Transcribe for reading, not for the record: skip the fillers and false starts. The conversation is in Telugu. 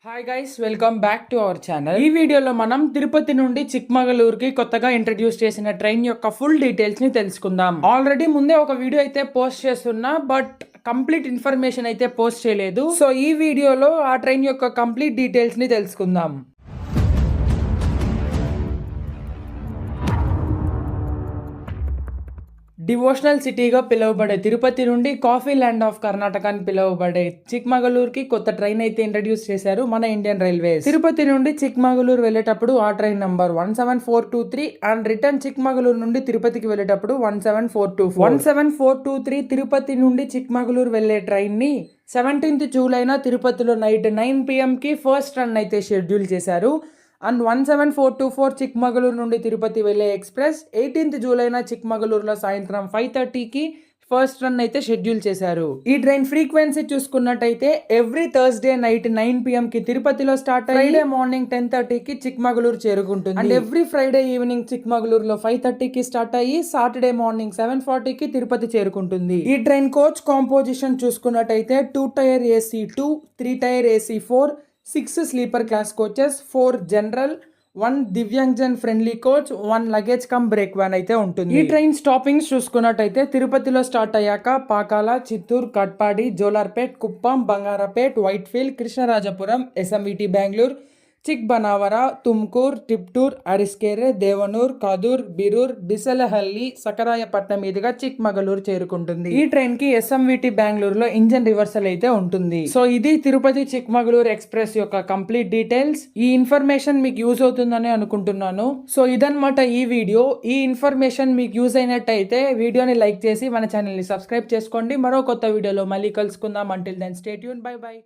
Hi guys, welcome back to our channel. ఈ వీడియోలో మనం తిరుపతి నుండి చిక్మగళూరుకి కొత్తగా ఇంట్రడ్యూస్ చేసిన ట్రైన్ యొక్క ఫుల్ డీటెయిల్స్ ని తెలుసుకుందాం. ఆల్రెడీ ముందే ఒక వీడియో అయితే పోస్ట్ చేస్తున్నా, బట్ కంప్లీట్ ఇన్ఫర్మేషన్ అయితే పోస్ట్ చేయలేదు. సో ఈ వీడియోలో ఆ ట్రైన్ యొక్క కంప్లీట్ డీటెయిల్స్ ని తెలుసుకుందాం. డివోషనల్ సిటీగా పిలువబడే తిరుపతి నుండి కాఫీ ల్యాండ్ ఆఫ్ కర్ణాటక అని పిలువబడే చిక్మగళూరుకి కొత్త ట్రైన్ అయితే ఇంట్రడ్యూస్ చేశారు మన ఇండియన్ రైల్వేస్. తిరుపతి నుండి చిక్మగళూరు వెళ్ళేటప్పుడు ఆ train number 17423 and return Chikmagalur నుండి తిరుపతికి వెళ్ళేటప్పుడు 17423 తిరుపతి నుండి చిక్మగళూరు వెళ్లే ట్రైన్ ని 17th జూలైన తిరుపతిలో నైట్ 9 PM కి ఫస్ట్ రన్ అయితే షెడ్యూల్ చేశారు. అండ్ 17424 చిక్మగళూరు నుండి తిరుపతి వెళ్లే ఎక్స్ప్రెస్ 18th జూలైన చిక్మగళూరులో సాయంత్రం 5:30కి ఫస్ట్ రన్ అయితే షెడ్యూల్ చేశారు. ఈ ట్రైన్ ఫ్రీక్వెన్సీ చూసుకున్నట్టయితే ఎవ్రీ థర్స్డే నైట్ 9 PM కి తిరుపతిలో స్టార్ట్ అయ్యి ఫ్రైడే మార్నింగ్ 10:30కి చిక్మగళూరు చేరుకుంటుంది. అండ్ ఎవ్రీ ఫ్రైడే ఈవినింగ్ చిక్మగళూరులో 5:30కి స్టార్ట్ అయ్యి సాటర్డే మార్నింగ్ 7:40కి తిరుపతి చేరుకుంటుంది. ఈ ట్రైన్ కోచ్ కాంపోజిషన్ చూసుకున్నట్టయితే 2 tier AC 2, 3 tier AC 4, 6 sleeper class coaches, 4 general, 1 Divyangjan friendly coach, 1 luggage cum brake van అయితే ఉంటుంది. ఈ ట్రైన్ స్టాపింగ్స్ చూసుకున్నట్టయితే తిరుపతిలో స్టార్ట్ అయ్యాక పాకాల, చిత్తూరు, కట్పాడి, జోలార్పేట్, కుప్పం, బంగారపేట్, వైట్ఫీల్డ్, కృష్ణరాజపురం, SMVT బెంగళూరు, చిక్బనావర, తుమ్కూర్, టిప్టూర్, అరిస్కేరే, దేవనూర్, కదూర్, బిరూర్, బిసలహల్లి, సకరాయపట్నం మీదుగా చిక్మగళూరు చేరుకుంటుంది. ఈ ట్రైన్ కి SMVT బెంగళూరులో ఇంజన్ రివర్సల్ అయితే ఉంటుంది. సో ఇది తిరుపతి చిక్మగళూరు ఎక్స్ప్రెస్ యొక్క కంప్లీట్ డీటెయిల్స్. ఈ ఇన్ఫర్మేషన్ మీకు యూజ్ అవుతుందని అనుకుంటున్నాను. సో ఇదన్నమాట ఈ వీడియో. ఈ ఇన్ఫర్మేషన్ మీకు యూజ్ అయినట్టయితే వీడియోని లైక్ చేసి మన ఛానల్ ని సబ్స్క్రైబ్ చేసుకోండి. మరో కొత్త వీడియోలో మళ్ళీ కలుసుకుందాం. Until then stay tune. Bye by.